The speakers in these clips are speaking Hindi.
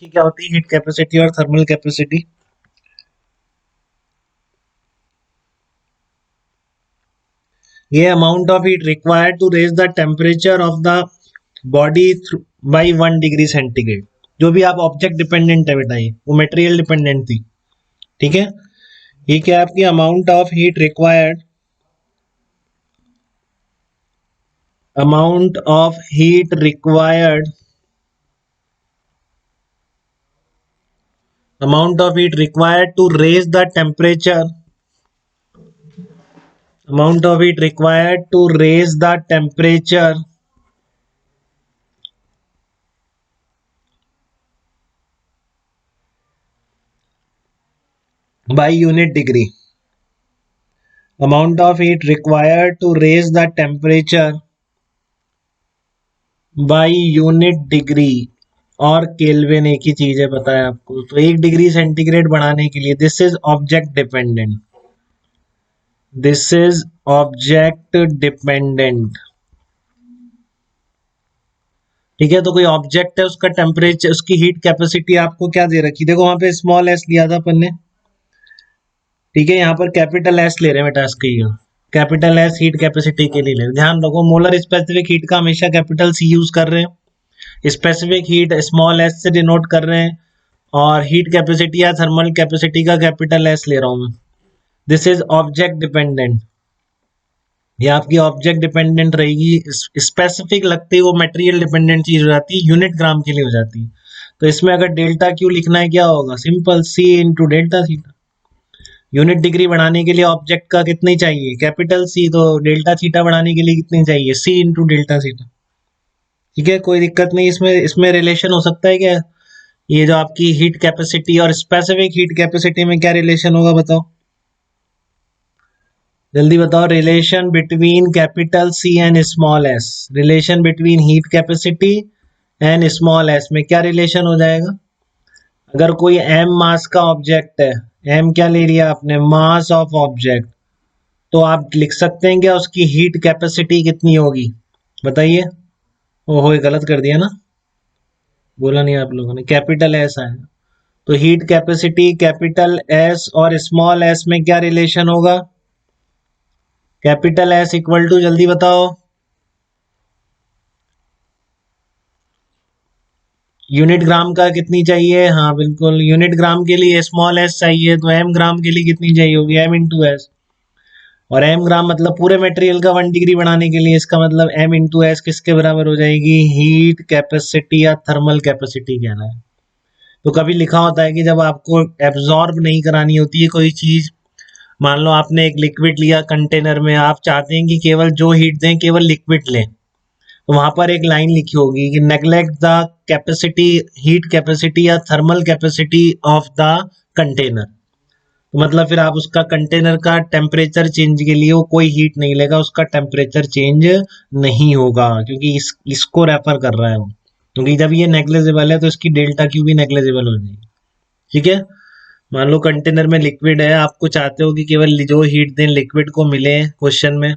क्या होती है हीट कैपेसिटी और थर्मल कैपेसिटी? ये amount of heat required to raise the temperature of the body by 1 degree centigrade. जो भी आप ऑब्जेक्ट डिपेंडेंट है बेटा, ये वो मटेरियल डिपेंडेंट थी, ठीक है। ये क्या आपकी amount of heat required, amount of heat required, amount of heat required to raise the temperature, amount of heat required to raise the temperature by unit degree, amount of heat required to raise the temperature by unit degree और केल्विन एक ही चीज है, पता है आपको। तो 1 डिग्री सेंटीग्रेड बढ़ाने के लिए this is object dependent, this is object dependent, ठीक है। तो कोई ऑब्जेक्ट है, उसका टेम्परेचर, उसकी हीट कैपेसिटी आपको क्या दे रखी, देखो वहां पे स्मॉल एस लिया था अपन ने, ठीक है। यहाँ पर कैपिटल एस ले रहे हैं बेटा, इसकी कैपिटल एस हीट कैपेसिटी के लिए ले रहे हैं। ध्यान रखो मोलर स्पेसिफिक हीट का हमेशा कैपिटल सी यूज कर रहे हैं, स्पेसिफिक हीट स्मॉल एस से डिनोट कर रहे हैं, और हीट कैपेसिटी या थर्मल कैपेसिटी का कैपिटल एस ले रहा हूं मैं। दिस इज ऑब्जेक्ट डिपेंडेंट, ये आपकी ऑब्जेक्ट डिपेंडेंट रहेगी। स्पेसिफिक लगते ही वो मटेरियल डिपेंडेंट चीज हो जाती है, यूनिट ग्राम के लिए हो जाती है। तो इसमें अगर डेल्टा क्यू लिखना है क्या होगा, simple C into delta theta. Unit degree बढ़ाने के लिए ऑब्जेक्ट का कितनी चाहिए, कैपिटल सी, तो डेल्टा थीटा बढ़ाने के लिए कितनी चाहिए, सी इंटू डेल्टा थीटा, ठीक है। कोई दिक्कत नहीं इसमें, इसमें रिलेशन हो सकता है क्या, ये जो आपकी हीट कैपेसिटी और स्पेसिफिक हीट कैपेसिटी में क्या रिलेशन होगा बताओ, जल्दी बताओ। Relation between capital C and small s, relation between heat capacity and small s में क्या रिलेशन हो जाएगा। अगर कोई एम मास का ऑब्जेक्ट है, एम क्या ले लिया आपने, मास ऑफ ऑब्जेक्ट, तो आप लिख सकते हैं क्या उसकी हीट कैपेसिटी कितनी होगी, बताइए। ओहो गलत कर दिया ना, बोला नहीं आप लोगों ने, कैपिटल एस आया। तो हीट कैपेसिटी कैपिटल एस और स्मॉल एस में क्या रिलेशन होगा, कैपिटल एस इक्वल टू, जल्दी बताओ, यूनिट ग्राम का कितनी चाहिए, हाँ बिल्कुल, यूनिट ग्राम के लिए स्मॉल एस चाहिए, तो एम ग्राम के लिए कितनी चाहिए होगी, एम इंटू एस। और एम ग्राम मतलब पूरे मटेरियल का 1 डिग्री बढ़ाने के लिए, इसका मतलब एम इंटू एस किसके बराबर हो जाएगी, हीट कैपेसिटी या थर्मल कैपेसिटी कहना है। तो कभी लिखा होता है कि जब आपको एब्जॉर्ब नहीं करानी होती है कोई चीज, मान लो आपने एक लिक्विड लिया कंटेनर में, आप चाहते हैं कि केवल जो हीट दें केवल लिक्विड लें, तो वहां पर एक लाइन लिखी होगी कि neglect the capacity, heat capacity या thermal capacity of the container. तो मतलब फिर आप उसका कंटेनर का टेम्परेचर चेंज के लिए वो कोई हीट नहीं लेगा, उसका टेम्परेचर चेंज नहीं होगा, क्योंकि इसको रेफर कर रहा है वो। क्योंकि जब ये नेग्लेजिबल है तो इसकी डेल्टा क्यू भी नेग्लेजिबल हो जाएगी, ठीक है। मान लो कंटेनर में लिक्विड है, आपको चाहते हो कि केवल जो हीट दें लिक्विड को मिले क्वेश्चन में,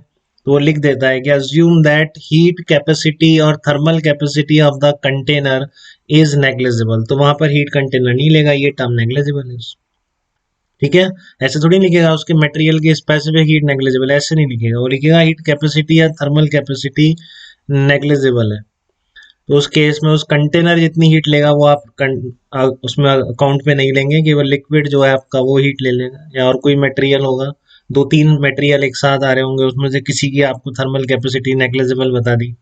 तो वो लिख देता है कि अज्यूम दैट हीट कैपेसिटी और thermal capacity of the container is negligible, तो वहां पर हीट कंटेनर नहीं लेगा, ये टर्म नेग्लेजिबल है, ठीक है। ऐसे थोड़ी लिखेगा उसके मटेरियल की स्पेसिफिक हीट नेग्लेजिबल, ऐसे नहीं लिखेगा, वो लिखेगा हीट कैपेसिटी या थर्मल कैपेसिटी नेग्लेजिबल है। तो उस केस में उस कंटेनर जितनी हीट लेगा वो आप उसमें अकाउंट में नहीं लेंगे, केवल लिक्विड जो है आपका वो हीट ले लेगा। या और कोई मटेरियल होगा, 2-3 मटेरियल एक साथ आ रहे होंगे, उसमें से किसी की आपको थर्मल कैपेसिटी नेग्लेजिबल बता दी,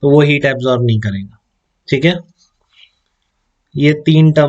तो वो हीट एब्जॉर्ब नहीं करेगा, ठीक है। ये 3 टर्म